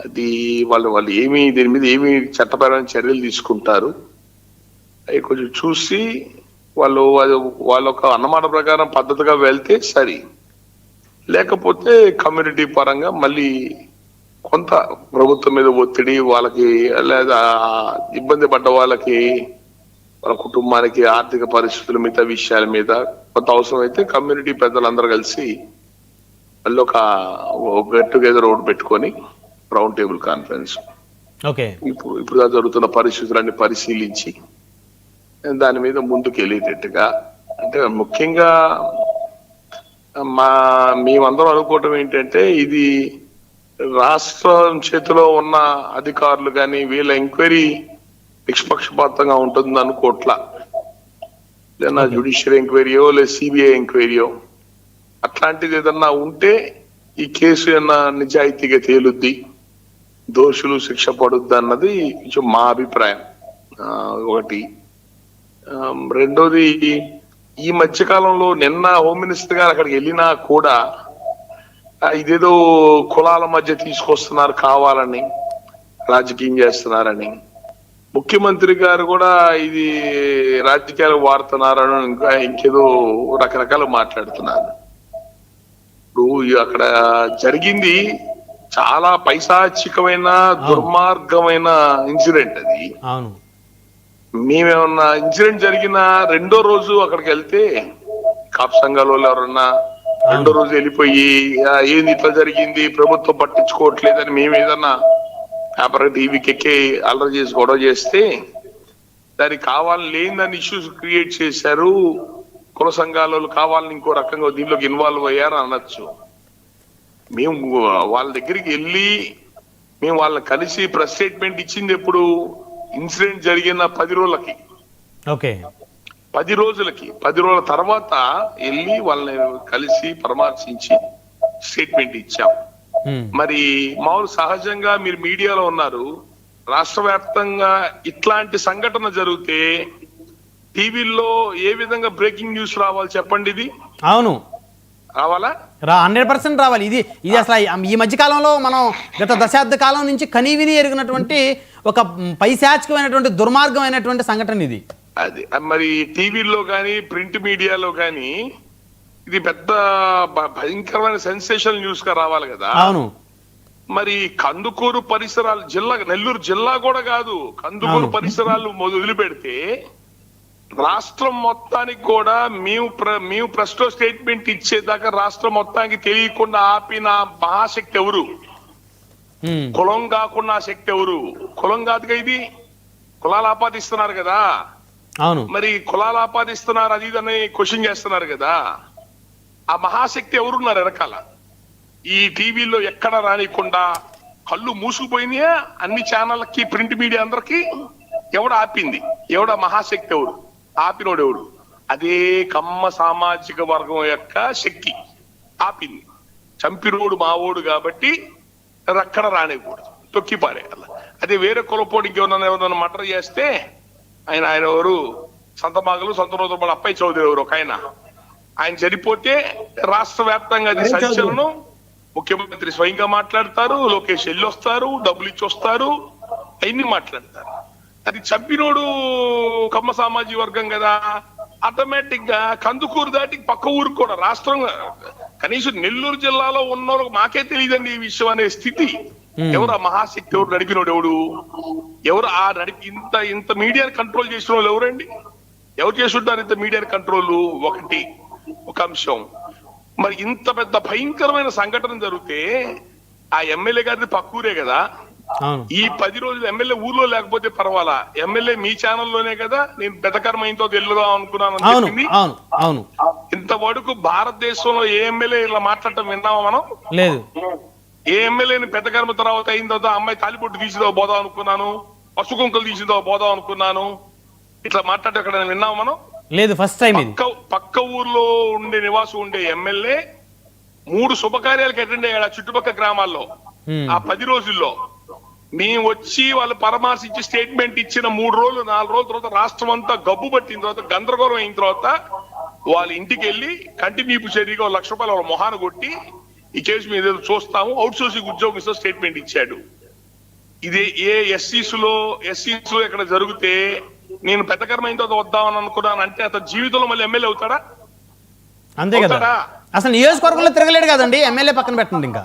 అది వాళ్ళు వాళ్ళు ఏమి దీని మీద ఏమి చట్టపరమైన చర్యలు తీసుకుంటారు అవి కొంచెం చూసి వాళ్ళ ఒక అన్నమాట ప్రకారం పద్ధతిగా వెళ్తే సరి, లేకపోతే కమ్యూనిటీ పరంగా మళ్ళీ కొంత ప్రభుత్వం మీద ఒత్తిడి, వాళ్ళకి లేదా ఇబ్బంది పడ్డ వాళ్ళకి, వాళ్ళ కుటుంబానికి ఆర్థిక పరిస్థితుల మీద విషయాల మీద కొంత అవసరం అయితే కమ్యూనిటీ పెద్దలందరూ కలిసి మళ్ళీ ఒక గెట్ టుగెదర్ ఒకటి పెట్టుకొని రౌండ్ టేబుల్ కాన్ఫరెన్స్ ఇప్పుడు జరుగుతున్న పరిస్థితులన్నీ పరిశీలించి దాని మీద ముందుకు వెళ్ళేటట్టుగా, అంటే ముఖ్యంగా మేమందరం అనుకోవటం ఏంటంటే ఇది రాష్ట్రం చేతిలో ఉన్న అధికారులు కానీ వీళ్ళ ఎంక్వైరీ నిష్పక్షపాతంగా ఉంటుంది అనుకోట్లా. లేదా జ్యుడిషియల్ ఎంక్వైరీయో లేదా సిబిఐ ఎంక్వైరీయో అట్లాంటిది ఏదన్నా ఉంటే ఈ కేసు ఏమన్నా నిజాయితీగా తేలుద్ది, దోషులు శిక్ష పడుద్ది అన్నది కొంచెం మా అభిప్రాయం. ఒకటి. రెండోది, ఈ మధ్య కాలంలో నిన్న హోమ్ మినిస్టర్ గారు అక్కడికి వెళ్ళినా కూడా ఇదేదో కులాల మధ్య తీసుకొస్తున్నారు, కావాలని రాజకీయం చేస్తున్నారని, ముఖ్యమంత్రి గారు కూడా ఇది రాజకీయాలు వాడుతున్నారని ఇంకేదో రకరకాలు మాట్లాడుతున్నారు. ఇప్పుడు అక్కడ జరిగింది చాలా పైశాచికమైన దుర్మార్గమైన ఇన్సిడెంట్ అది. మేమేమన్నా ఇన్సిడెంట్ జరిగిన రెండో రోజు అక్కడికి వెళ్తే కాపు సంఘాల వాళ్ళు ఎవరన్నా రెండో రోజు వెళ్ళిపోయి ఏంది ఇట్లా జరిగింది ప్రభుత్వం పట్టించుకోవట్లేదని మేము ఏదన్నా పేపర్ టీవీకి ఎక్కి అల్లరి చేసి గొడవ చేస్తే దానికి కావాలని లేని ఇష్యూస్ క్రియేట్ చేశారు, కుల సంఘాల కావాలని ఇంకో రకంగా దీనిలోకి ఇన్వాల్వ్ అయ్యారు అనొచ్చు. మేము వాళ్ళ దగ్గరికి వెళ్ళి మేము వాళ్ళని కలిసి ప్రెస్ స్టేట్మెంట్ ఇచ్చింది ఎప్పుడు ఇన్సిడెంట్ జరిగిన 10 రోజులకి, 10 రోజుల తర్వాత వెళ్ళి వాళ్ళని కలిసి పరామర్శించి స్టేట్మెంట్ ఇచ్చాం. మరి మామూలు సహజంగా మీరు మీడియాలో ఉన్నారు, రాష్ట్ర వ్యాప్తంగా ఇట్లాంటి సంఘటన జరిగితే టీవీల్లో ఏ విధంగా బ్రేకింగ్ న్యూస్ రావాలి చెప్పండి? ఇది అవును రావాలా? 100% రావాలి. ఇది అసలు ఈ మధ్య కాలంలో మనం గత దశాబ్ద కాలం నుంచి కనీవిని ఎరిగినటువంటి ఒక పైశాచికమైనటువంటి దుర్మార్గమైనటువంటి సంఘటన ఇది. అది మరి టీవీల్లో కానీ ప్రింట్ మీడియాలో కానీ ఇది పెద్ద భయంకరమైన సెన్సేషనల్ న్యూస్ గా రావాలి కదా. అవును. మరి కందుకూరు పరిసరాలు జిల్లా, నెల్లూరు జిల్లా కూడా కాదు, కందుకూరు పరిసరాలు వదిలిపెడితే రాష్ట్రం మొత్తానికి కూడా మేము ప్రెస్ లో స్టేట్మెంట్ ఇచ్చేదాకా రాష్ట్రం మొత్తానికి తెలియకుండా ఆపిన మహాశక్తి ఎవరు? కులం కాకుండా శక్తి ఎవరు? కులం కాదుగా ఇది, కులాలు ఆపాదిస్తున్నారు కదా. అవును. మరి కులాలు ఆపాదిస్తున్నారు అది ఇదని క్వశ్చన్ చేస్తున్నారు కదా. ఆ మహాశక్తి ఎవరున్నారు వెనకాల? ఈ టీవీలో ఎక్కడ రానికుండా కళ్ళు మూసుకుపోయినాయా అన్ని ఛానళ్ళకి, ప్రింట్ మీడియా అందరికి? ఎవడు ఆపింది? ఎవడ మహాశక్తి ఎవరు? ఆపినోడు ఎవడు? అదే కమ్మ సామాజిక వర్గం యొక్క శక్తి ఆపింది. చంపినోడు మావోడు కాబట్టి అక్కడ రానివ్వకూడదు, తొక్కి పారేయాల. అదే వేరే కులపోడికి ఎవరన్నా మటర్ చేస్తే ఆయన ఎవరు సంతమాగలు సంతరోజు అప్పయ్య చౌదరి ఎవరు ఒక ఆయన చనిపోతే రాష్ట్ర వ్యాప్తంగా అది సంచలనం. ముఖ్యమంత్రి స్వయంగా మాట్లాడతారు, లోకేష్ వెళ్ళి వస్తారు, డబ్బులు ఇచ్చి వస్తారు, అవన్నీ మాట్లాడతారు. అది చంపినోడు కమ్మ సామాజిక వర్గం కదా, ఆటోమేటిక్ గా కందుకూరు దాటి పక్క ఊరికి కూడా రాష్ట్రం, కనీసం నెల్లూరు జిల్లాలో ఉన్న మాకే తెలియదండి ఈ విషయం అనే స్థితి. ఎవరు ఆ మహాశక్తి? ఎవరు నడిపినోడు? ఎవరు ఆ నడిపి ఇంత మీడియాని కంట్రోల్ చేసిన వాళ్ళు ఎవరండి? ఎవరు చేస్తుంటారు ఇంత మీడియాని కంట్రోల్? ఒక అంశం. మరి ఇంత పెద్ద భయంకరమైన సంఘటన జరిగితే ఆ ఎమ్మెల్యే గారిది పక్కూరే కదా. ఈ 10 రోజులు ఎమ్మెల్యే ఊర్లో లేకపోతే పర్వాలా, ఎమ్మెల్యే మీ ఛానల్లోనే కదా. నేను బెతకరమైంతో తెలుగుదాం అనుకున్నాను చెప్పింది. ఇంతవరకు భారతదేశంలో ఏ ఎమ్మెల్యే ఇలా మాట్లాడటం విన్నామా మనం? లేదు. ఏ ఎమ్మెల్యేని పెద్దకర్మ తర్వాత అయిన తర్వాత అమ్మాయి తాలిపొట్టు తీసిదో పోదాం అనుకున్నాను, పసుపు కుంకలు తీసిదో పోదాం అనుకున్నాను, ఇట్లా మాట్లాడే ఎక్కడ విన్నామా మనం? లేదు. First time. పక్క ఊర్లో నివాసం ఉండే ఎమ్మెల్యే 3 శుభకార్యాలకు అటెండ్ అయ్యాడు ఆ చుట్టుపక్కల గ్రామాల్లో ఆ 10 రోజుల్లో. మేము వచ్చి వాళ్ళు పరామర్శించి స్టేట్మెంట్ ఇచ్చిన 3 రోజులు 4 రోజుల తర్వాత రాష్ట్రం అంతా గబ్బు పట్టిన తర్వాత, గందరగోళం అయిన తర్వాత వాళ్ళ ఇంటికి వెళ్ళి కంటిన్యూ చర్యగా 1,00,000 రూపాయలు వాళ్ళ మొహాన కొట్టి ఈ కేసు మీద చూస్తాము, అవుట్ సోర్సింగ్ ఉద్యోగం స్టేట్మెంట్ ఇచ్చాడు. ఇది ఏ ఎస్సీస్ లో ఇక్కడ జరిగితే నేను పెద్దకరమైన వద్దామని అనుకున్నాను అంటే అతను జీవితంలో మళ్ళీ ఎమ్మెల్యే అవుతాడా? అంతే కదా, అసలు నియోజకవర్గంలో తిరగలేడు కదండి, ఎమ్మెల్యే పక్కన పెట్టండి ఇంకా.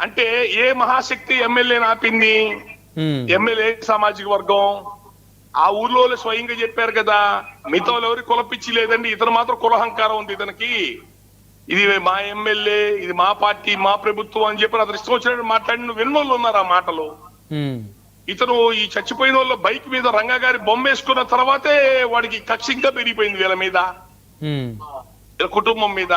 అంటే ఏ మహాశక్తి ఎమ్మెల్యేని ఆపింది? ఎమ్మెల్యే సామాజిక వర్గం ఆ ఊర్లో స్వయంగా చెప్పారు కదా, మిగతా ఎవరికి కులపిచ్చి లేదండి, ఇతను మాత్రం కులహంకారం ఉంది ఇతనికి. ఇది మా ఎమ్మెల్యే, ఇది మా పార్టీ, మా ప్రభుత్వం అని చెప్పి అతను ఇష్టం వచ్చినట్టు మాట్లాడిన విన్నోళ్ళు ఉన్నారు ఆ మాటలు. ఇతను ఈ చచ్చిపోయిన వాళ్ళ బైక్ మీద రంగా గారి బొమ్మ వేసుకున్న తర్వాతే వాడికి కక్ష ఇంకా పెరిగిపోయింది వీళ్ళ మీద, కుటుంబం మీద.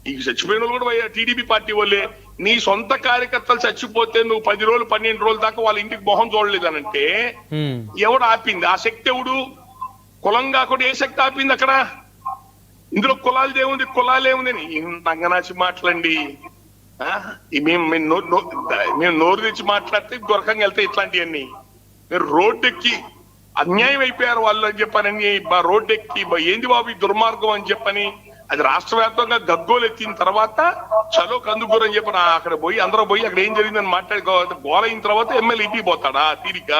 ఈ చచ్చిపోయిన వాళ్ళు కూడా టీడీపీ పార్టీ వాళ్ళే. నీ సొంత కార్యకర్తలు చచ్చిపోతే నువ్వు 10 రోజులు 12 రోజుల దాకా వాళ్ళ ఇంటికి మొహం చూడలేదనంటే ఎవడు ఆపింది? ఆ శక్తి ఎవడు? కులం కాకుండా ఏ శక్తి ఆపింది అక్కడ? ఇందులో కులాలు ఏముంది, కులాలు ఏముందని నంగనాచి మాటలండి. మేము నోరు తెచ్చి మాట్లాడితే గొరకంగా వెళ్తే ఇట్లాంటివన్నీ. మీరు రోడ్డెక్కి అన్యాయం అయిపోయారు వాళ్ళు అని చెప్పని రోడ్డెక్కి ఏంది బాబు ఈ దుర్మార్గం అని చెప్పని అది రాష్ట్ర వ్యాప్తంగా గగ్గోలు ఎత్తిన తర్వాత చలో కందుకూరు అని చెప్పి అక్కడ పోయి అందరూ పోయి అక్కడ ఏం జరిగిందని మాట్లాడుకోవాలి. గోల అయిన తర్వాత ఎమ్మెల్యే ఇంటికి పోతాడా తీరిక?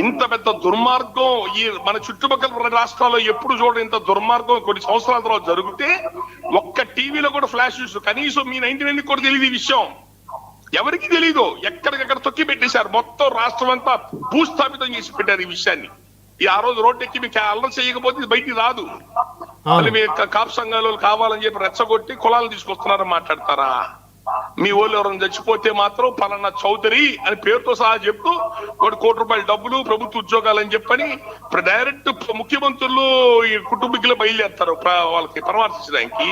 ఇంత పెద్ద దుర్మార్గం ఈ మన చుట్టుపక్కల రాష్ట్రాల్లో ఎప్పుడు చూడండి. ఇంత దుర్మార్గం కొన్ని సంవత్సరాల తర్వాత జరిగితే ఒక్క టీవీలో కూడా ఫ్లాష్ న్యూస్ కనీసం మీ 99 కూడా తెలియదు ఈ విషయం. ఎవరికి తెలీదు, ఎక్కడికక్కడ తొక్కి పెట్టేశారు. మొత్తం రాష్ట్రం అంతా భూస్థాపితం చేసి పెట్టారు ఈ విషయాన్ని. ఆ రోజు రోడ్డు ఎక్కి మీకు అల్లరి చేయకపోతే ఇది బయటికి రాదు. మళ్ళీ మీ కాపు సంఘాలు కావాలని చెప్పి రెచ్చగొట్టి కులాలు తీసుకొస్తున్నారని మాట్లాడతారా? మీ వాళ్ళు ఎవరైనా చచ్చిపోతే మాత్రం పలానా చౌదరి అని పేరుతో సహా చెప్తూ ₹1 కోటి డబ్బులు ప్రభుత్వ ఉద్యోగాలు అని చెప్పని డైరెక్ట్ ముఖ్యమంత్రులు ఈ కుటుంబీకులు బయలుదేరుతారు వాళ్ళకి పరామర్శించడానికి.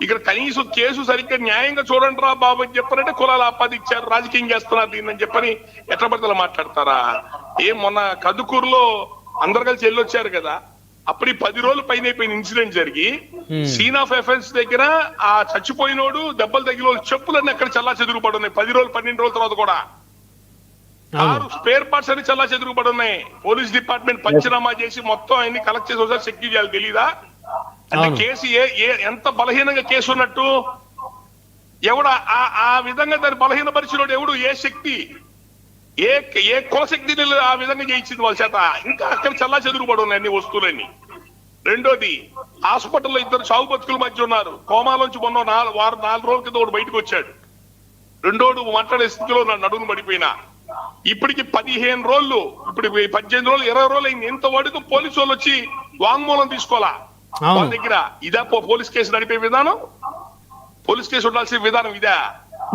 ఇక్కడ కనీసం కేసు సరిగ్గా న్యాయంగా చూడండి రా బాబు అని చెప్పనంటే కులాలు ఆపాదించారు, రాజకీయం చేస్తున్నారు దీన్ని అని చెప్పని ఎట్లా పడితే మాట్లాడతారా? మొన్న కందుకూరులో అందరు కలిసి వెళ్ళొచ్చారు కదా, అప్పుడు 10 రోజులు పైన అయిపోయిన ఇన్సిడెంట్ జరిగి సీన్ ఆఫ్ ఎఫెన్స్ దగ్గర ఆ చచ్చిపోయినోడు దెబ్బలు తగిన చెప్పులన్నీ అక్కడ చల్లా చెదురు పడి ఉన్నాయి. 10 రోజులు 12 రోజుల తర్వాత కూడా కారు స్పేర్ పార్ట్స్ అన్ని చల్లా చెదురు పడి ఉన్నాయి. పోలీస్ డిపార్ట్మెంట్ పంచనామా చేసి మొత్తం అన్ని కలెక్ట్ చేసి ఒకసారి చెక్ చేయాలి. తెలీదా? అంటే కేసు ఎంత బలహీనంగా కేసు ఉన్నట్టు ఎవడు ఆ విధంగా దాన్ని బలహీనపరిచినోడు ఎవడు? ఏ శక్తి, ఏ కులశక్తిని ఆ విధంగా చేయించింది వాళ్ళ చేత? ఇంకా అక్కడ చల్లా చెదురుబడి ఉన్నాయి అన్ని వస్తువులన్నీ. రెండోది, హాస్పిటల్లో 2 చావు బతుకుల మధ్య ఉన్నారు. కోమాలోంచి మొన్న 4 రోజుల కింద ఒకడు బయటకు వచ్చాడు. రెండోడు మాట్లాడే స్థితిలో నడుమును పడిపోయినా. ఇప్పటికి 15 రోజులు, ఇప్పుడు 18 రోజులు 20 రోజులు అయింది. ఇంత వరకు పోలీసు వాళ్ళు వచ్చి వాంగ్మూలం తీసుకోవాలా వాళ్ళ దగ్గర? ఇదా పోలీస్ కేసు నడిపే విధానం? పోలీస్ కేసు ఉండాల్సిన విధానం ఇదా?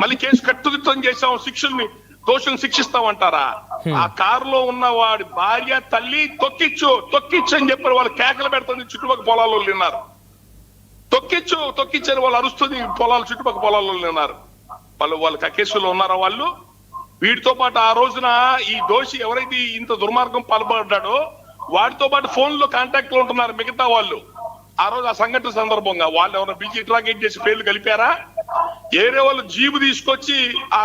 మళ్ళీ కేసు కట్టుదిట్టం చేసాం, దోషులను శిక్షిస్తామంటారా? ఆ కారులో ఉన్న వాడి భార్య తల్లి తొక్కిచ్చు అని చెప్పారు. వాళ్ళు కేకలు పెడుతుంది, చుట్టుపక్కల పొలాల్లో ఉన్నారు. తొక్కిచ్చని వాళ్ళు అరుస్తుంది, చుట్టుపక్కల పొలాల్లో ఉన్నారు. వాళ్ళకి ఆ కేసులో ఉన్నారా వాళ్ళు? వీటితో పాటు ఆ రోజున ఈ దోషి ఎవరైతే ఇంత దుర్మార్గం పాల్పడ్డాడో వాడితో పాటు ఫోన్ లో కాంటాక్ట్ లో ఉంటున్నారు మిగతా వాళ్ళు. ఆ రోజు ఆ సంఘటన సందర్భంగా వాళ్ళు ఎవరైనా పిలిచి ఇంట్రాగేట్ చేసి పేర్లు కలిపారా? ఏరే వాళ్ళు జీబు తీసుకొచ్చి ఆ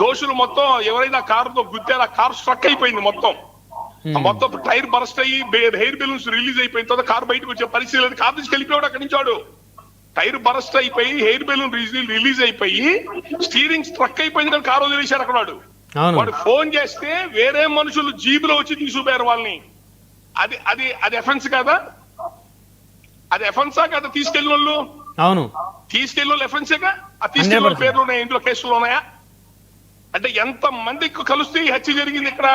దోషులు మొత్తం ఎవరైనా కారుతో గుద్దారు, ఆ కారు స్ట్రక్ అయిపోయింది. మొత్తం టైర్ బరస్ట్ అయ్యి హెయిర్ బెలూన్స్ రిలీజ్ అయిపోయిన తర్వాత కారు బయటకు వచ్చే పరిస్థితి లేదు. కారు నుంచి వెళ్ళిపోయాడు అక్కడి నుంచి. వాడు టైర్ బరస్ట్ అయిపోయి హెయిర్ బెలూన్ రిలీజ్ అయిపోయి స్టీరింగ్ స్ట్రక్ అయిపోయింది కానీ కారు వదిలేశాడు అక్కడ. వాడు ఫోన్ చేస్తే వేరే మనుషులు జీబులో వచ్చి తీసుకుపోయారు వాళ్ళని. అది ఎఫెన్స్ కాదా? అది ఎఫెన్సా కదా? తీసుకెళ్ళిన వాళ్ళు తీసుకెళ్ళిన వాళ్ళు ఎఫెన్సేగా? ఆ తీసుకెళ్ళిన పేర్లు ఉన్నాయా ఇంట్లో, కేసులు ఉన్నాయా? అంటే ఎంత మందికి కలిస్తే ఈ హత్య జరిగింది ఇక్కడ?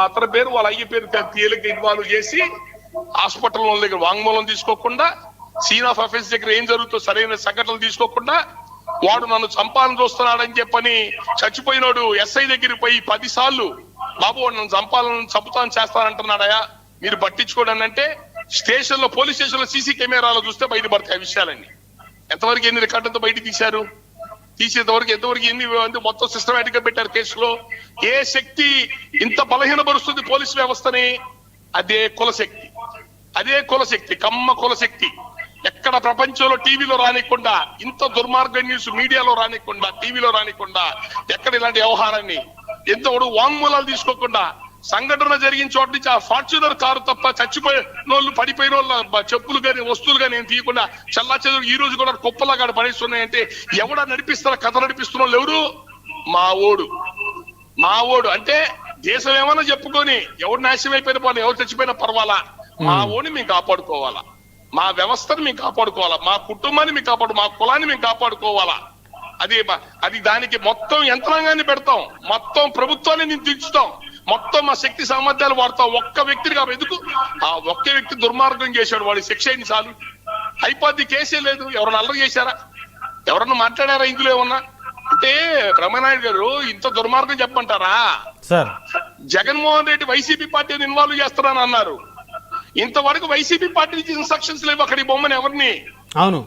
అతని పేరు వాళ్ళ అయ్య పేరు తేలిక ఇన్వాల్వ్ చేసి హాస్పిటల్ దగ్గర వాంగ్మూలం తీసుకోకుండా, సీన్ ఆఫ్ అఫెన్స్ దగ్గర ఏం జరుగుతుందో సరైన సంఘటనలు తీసుకోకుండా, వాడు నన్ను చంపాలని చూస్తున్నాడని చెప్పని చచ్చిపోయినాడు ఎస్ఐ దగ్గరికి పోయి 10 సార్లు బాబు వాడు నన్ను చంపుతాను చేస్తానంటున్నాడయా మీరు పట్టించుకోండి అంటే పోలీస్ స్టేషన్ లో సీసీ కెమెరాలో చూస్తే బయటపడతాయి ఆ విషయాలన్నీ. ఎంతవరకు ఎన్ని రికార్డులతో బయట తీసేంతవరకు ఎంతవరకు ఎన్ని మొత్తం సిస్టమేటిక్ గా పెట్టారు కేసులో. ఏ శక్తి ఇంత బలహీనపరుస్తుంది పోలీస్ వ్యవస్థని? అదే కులశక్తి, కమ్మ కులశక్తి. ఎక్కడ ప్రపంచంలో టీవీలో రానికుండా, ఇంత దుర్మార్గ న్యూస్ మీడియాలో రానికుండా, టీవీలో రానికుండా, ఎక్కడ ఇలాంటి వ్యవహారాన్ని ఎంతోడు వాంగ్మూలాలు తీసుకోకుండా సంఘటన జరిగిన చోట నుంచి ఆ ఫార్చునర్ కారు తప్ప చచ్చిపోయిన వాళ్ళు, పడిపోయిన వాళ్ళ చెప్పులు కానీ వస్తువులు కానీ నేను తీయకుండా చల్లా చెదురు ఈ రోజు కూడా కుప్పలాగా పడేస్తున్నాయంటే ఎవడా నడిపిస్తారా? కథ నడిపిస్తున్న వాళ్ళు ఎవరు? మా ఓడు మా ఓడు అంటే దేశం ఏమన్నా చెప్పుకొని ఎవరు నాశనం అయిపోయిన పోనీ, ఎవరు చచ్చిపోయినా పర్వాలా, మా ఓడిని మేము కాపాడుకోవాలా, మా వ్యవస్థను మేము కాపాడుకోవాలా, మా కుటుంబాన్ని మేము మా కులాన్ని మేము కాపాడుకోవాలా. అది దానికి మొత్తం యంత్రాంగాన్ని పెడతాం, మొత్తం ప్రభుత్వాన్ని నేను దించుతాం, మొత్తం మా శక్తి సామర్థ్యాలు వాడతాం. ఒక్క వ్యక్తిని కాబట్టి ఎందుకు ఆ ఒక్క వ్యక్తి దుర్మార్గం చేశాడు, వాడి శిక్ష అయింది చాలు, అయిపోద్ది. కేసే లేదు. ఎవరన్నా అల్లరి చేశారా, ఎవరన్నా మాట్లాడారా ఇందులో ఏమన్నా? అంటే బ్రహ్మనాయుడు గారు ఇంత దుర్మార్గం చెప్పంటారా? సార్ జగన్మోహన్ రెడ్డి వైసీపీ పార్టీని ఇన్వాల్వ్ చేస్తారని అన్నారు. ఇంతవరకు వైసీపీ పార్టీ నుంచి ఇన్స్ట్రక్షన్స్ లేవు అక్కడ ఈ బొమ్మని ఎవరిని. అవును.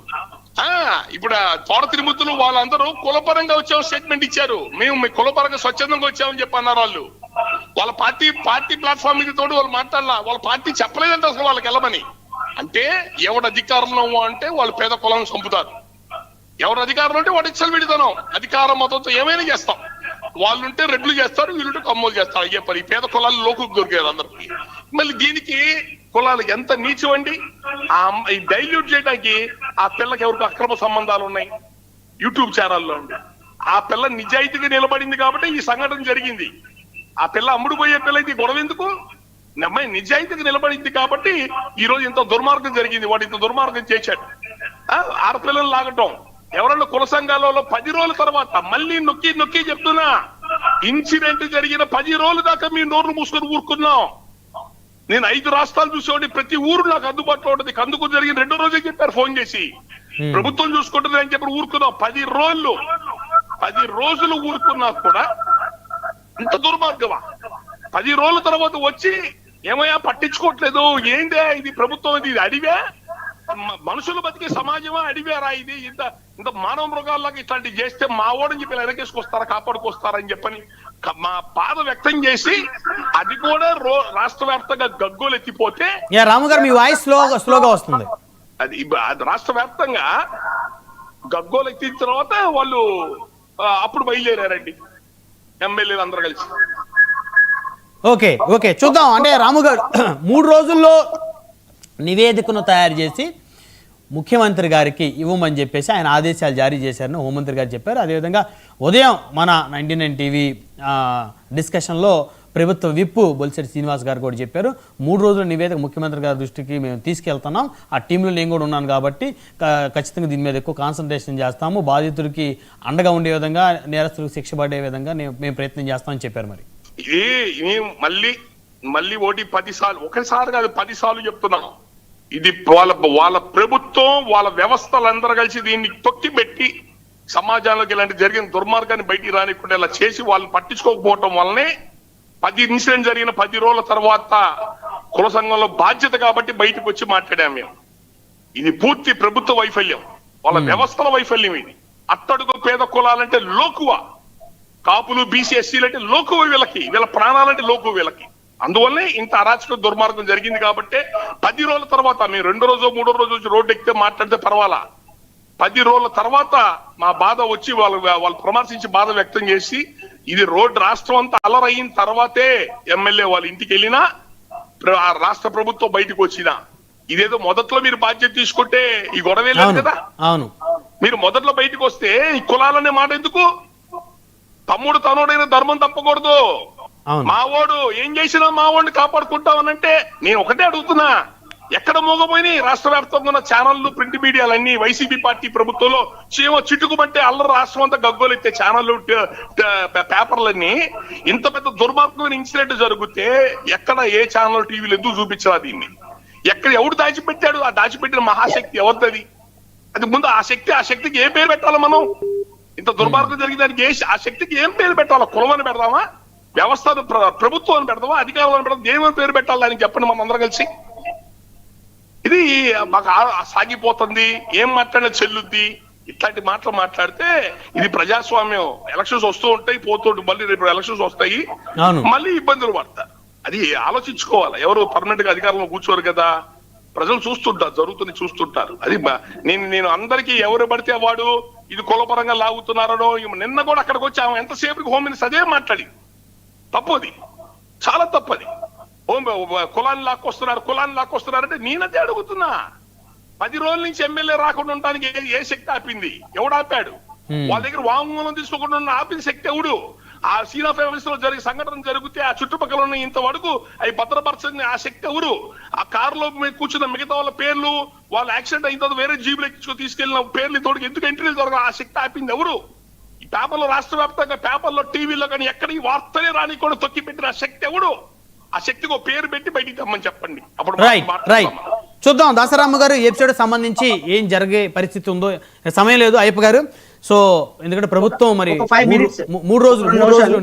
ఇప్పుడు తోట తిరుమతులు వాళ్ళందరూ కులపరంగా వచ్చాము స్టేట్మెంట్ ఇచ్చారు. మేము కులపరంగా స్వచ్ఛందంగా వచ్చామని చెప్పి అన్నారు వాళ్ళు. వాళ్ళ పార్టీ ప్లాట్ఫామ్ మీద తోడు వాళ్ళు మాట్లాడాల. వాళ్ళ పార్టీ చెప్పలేదంటే అసలు వాళ్ళకి వెళ్ళమని. అంటే ఎవడు అధికారంలో అంటే వాళ్ళు పేద కులాలను చంపుతారు, ఎవరు అధికారంలో అంటే వాడు ఇచ్చలు పెడతాం, అధికారం మతంతో ఏమైనా చేస్తాం. వాళ్ళుంటే రెడ్లు చేస్తారు, వీళ్ళుంటే కమ్మోలు చేస్తారు. అయ్యే పని పేద కులాలు లోకు దొరికేది అందరికి. మళ్ళీ దీనికి కులాలు ఎంత నీచం అండి. ఈ డైల్యూట్ చేయడానికి ఆ పిల్లకి ఎవరికి అక్రమ సంబంధాలు ఉన్నాయి యూట్యూబ్ ఛానల్లో అండి. ఆ పిల్ల నిజాయితీగా నిలబడింది కాబట్టి ఈ సంఘటన జరిగింది. ఆ పిల్ల అమ్ముడుపోయే పిల్ల అయితే గొడవ ఎందుకు? అమ్మాయి నిజాయితీగా నిలబడింది కాబట్టి ఈ రోజు ఇంత దుర్మార్గం జరిగింది. వాడు ఇంత దుర్మార్గం చేశాడు. ఆడపిల్లలు లాగటం, ఎవరన్నా కుల సంఘాలలో 10 రోజుల తర్వాత మళ్ళీ నొక్కి చెప్తున్నా, ఇన్సిడెంట్ జరిగిన 10 రోజుల దాకా మీ నోర్లు మూసుకొని ఊరుకున్నాం. నేను 5 రాష్ట్రాలు చూసేవాడి, ప్రతి ఊరు నాకు అందుబాటులో ఉంటుంది. కందుకు జరిగిన 2వ రోజే చెప్పారు ఫోన్ చేసి, ప్రభుత్వం చూసుకుంటుంది అని చెప్పి ఊరుకున్నాం. 10 రోజులు ఊరుకున్నా కూడా ఇంత దుర్మార్గమా? 10 రోజుల తర్వాత వచ్చి ఏమయ్యా పట్టించుకోవట్లేదు, ఏందే ఇది ప్రభుత్వం, ఇది అడివే మనుషులు బతికే సమాజమా, అడివేరా ఇది? ఇంత మానవ మృగాల్లాగా ఇట్లాంటివి చేస్తే మా ఓడని చెప్పి వెనకేసుకొస్తారా, కాపాడుకొస్తారని చెప్పని మా బాధ వ్యక్తం చేసి, అది కూడా రాష్ట్ర వ్యాప్తంగా గగ్గోలు ఎత్తిపోతే. రాము గారు మీ వాయిస్ స్లోగా వస్తుంది. అది రాష్ట్ర వ్యాప్తంగా గగ్గోలు ఎత్తిన తర్వాత వాళ్ళు అప్పుడు బయలుదేరారండి ఎమ్మెల్యేలు అందరూ కలిసి. ఓకే చూద్దాం. అంటే రాము గారు 3 రోజుల్లో నివేదికను తయారు చేసి ముఖ్యమంత్రి గారికి ఇవ్వమని చెప్పేసి ఆయన ఆదేశాలు జారీ చేశారని హోంమంత్రి గారు చెప్పారు. అదేవిధంగా ఉదయం మన 99 టీవీ డిస్కషన్లో ప్రభుత్వ విప్ బొలిశెట్టి శ్రీనివాస్ గారు కూడా చెప్పారు, 3 రోజుల నివేదిక ముఖ్యమంత్రి గారి దృష్టికి మేము తీసుకెళ్తున్నాం, ఆ టీంలో నేను కూడా ఉన్నాను కాబట్టి ఖచ్చితంగా దీని మీద ఎక్కువ కాన్సన్ట్రేషన్ చేస్తాము, బాధితుడికి అండగా ఉండే విధంగా, నేరస్తులకు శిక్ష పడే విధంగా మేము ప్రయత్నం చేస్తామని చెప్పారు. మరి ఇది మళ్ళీ ఓటి 10 సార్లు, ఒకసారి కాదు 10 సార్లు చెప్తున్నాం. ఇది వాళ్ళ ప్రభుత్వం, వాళ్ళ వ్యవస్థలందరూ కలిసి దీన్ని తొక్కి పెట్టి సమాజంలోకి ఇలాంటి జరిగిన దుర్మార్గాన్ని బయటికి రానికుండా ఇలా చేసి వాళ్ళని పట్టించుకోకపోవటం వల్లనే 10 ఇన్సిడెంట్ జరిగిన 10 రోజుల తర్వాత కుల సంఘంలో బాధ్యత కాబట్టి బయటకు వచ్చి మాట్లాడాం మేము. ఇది పూర్తి ప్రభుత్వ వైఫల్యం, వాళ్ళ వ్యవస్థల వైఫల్యం. ఇది అట్టడుగు పేద కులాలంటే లోకువ, కాపులు బీసీ ఎస్సీలు అంటే లోకువ, వీళ్ళ ప్రాణాలంటే లోకువ వీళ్ళకి. అందువల్లే ఇంత అరాచక దుర్మార్గం జరిగింది కాబట్టి 10 రోజుల తర్వాత మేము 2వ రోజు 3వ రోజు వచ్చి రోడ్డు ఎక్కితే మాట్లాడితే పర్వాలా, 10 రోజుల తర్వాత మా బాధ వచ్చి వాళ్ళు పరామర్శించి బాధ వ్యక్తం చేసి, ఇది రాష్ట్రం అంతా అలరయిన తర్వాతే ఎమ్మెల్యే వాళ్ళ ఇంటికి వెళ్ళినా రాష్ట్ర ప్రభుత్వం బయటకు వచ్చినా. ఇదేదో మొదట్లో మీరు బాధ్యత తీసుకుంటే ఈ గొడవే లేదు కదా. అవును, మీరు మొదట్లో బయటకు వస్తే ఈ కులాలనే మాట ఎందుకు? తమ్ముడు తనుడైన ధర్మం తప్పకూడదు. మావోడు ఏం చేసినా మావోడిని కాపాడుకుంటామనంటే నేను ఒకటే అడుగుతున్నా, ఎక్కడ మోగపోయినాయి రాష్ట్ర వ్యాప్తంగా ఉన్న ఛానళ్లు, ప్రింట్ మీడియాలన్నీ వైసీపీ పార్టీ ప్రభుత్వంలో చిట్టుకుమంటే అల్లరి రాష్ట్రం అంతా గగ్గోలెత్తే ఛానళ్లు, పేపర్లన్నీ. ఇంత పెద్ద దుర్మార్గమైన ఇన్సిడెంట్ జరిగితే ఎక్కడ ఏ ఛానల్, టీవీలు ఎందుకు చూపించాలా దీన్ని? ఎక్కడ ఎవడు దాచిపెట్టాడు? ఆ దాచిపెట్టిన మహాశక్తి ఎవరిది? అది ముందు ఆ శక్తికి ఏం పేరు పెట్టాలా మనం? ఇంత దుర్మార్గం జరిగిన దానికి ఆ శక్తికి ఏం పేరు పెట్టాలా? కులమని పెడదామా, వ్యవస్థను ప్రభుత్వాన్ని పెడదామా, అధికారులను పెడదాం, దేని పేరు పెట్టాలి అని చెప్పండి మనం అందరం కలిసి. ఇది మాకు సాగిపోతుంది, ఏం మాట్లాడినా చెల్లుద్ది. ఇట్లాంటి మాటలు మాట్లాడితే ఇది ప్రజాస్వామ్యం. ఎలక్షన్స్ వస్తూ ఉంటాయి, పోతుంటాయి, మళ్ళీ రేపు ఎలక్షన్స్ వస్తాయి, మళ్ళీ ఇబ్బందులు పడతారు. అది ఆలోచించుకోవాలి. ఎవరు పర్మనెంట్ గా అధికారంలో కూర్చోరు కదా, ప్రజలు చూస్తుంటారు, జరుగుతుంది చూస్తుంటారు. అది నేను అందరికీ ఎవరు పడితే వాడు ఇది కులపరంగా లాగుతున్నారనో. నిన్న కూడా అక్కడికి వచ్చి ఆమె ఎంతసేపు హోమ్ మినిస్టర్ అదే మాట్లాడి, తప్పది, చాలా తప్పది. కులాన్ని లాక్కొస్తున్నారంటే నేనదే అడుగుతున్నా. 10 రోజుల నుంచి ఎమ్మెల్యే రాకుండా ఉండడానికి ఏ శక్తి ఆపింది? ఎవడు ఆపాడు? వాళ్ళ దగ్గర వాంగ్మూలం తీసుకోకుండా ఆపిన శక్తి ఎవడు? ఆ సీన్ ఆఫ్ ఎవిడెన్స్ లో జరిగే సంఘటన జరిగితే ఆ చుట్టుపక్కల ఉన్న ఇంతవరకు అవి భద్రపరచని ఆ శక్తి ఎవరు? ఆ కారులో కూర్చున్న మిగతా వాళ్ళ పేర్లు, వాళ్ళు యాక్సిడెంట్ అయిన తర్వాత వేరే జీబులు ఎక్కించుకొని తీసుకెళ్లిన పేర్లు తోడికి ఎందుకు ఎంట్రీలు దొరకవు? ఆ శక్తి ఆపింది ఎవరు? ఈ పేపర్లో, రాష్ట్ర వ్యాప్తంగా పేపర్లో, టీవీలో కానీ ఎక్కడ ఈ వార్తలే రాని కూడా తొక్కి పెట్టిన ఆ శక్తి ఎవడు? ఆ శక్తికి ఒక పేరు పెట్టి బయటికి తెమ్మని చెప్పండి. అప్పుడు రైట్ చూద్దాం దసరామ్మ గారు ఎపిసోడ్ సంబంధించి ఏం జరిగే పరిస్థితి ఉందో. సమయం లేదు అయ్యప్ప గారు. సో ఎందుకంటే ప్రభుత్వం మరి ఒక 5 minutes. మూడు రోజులు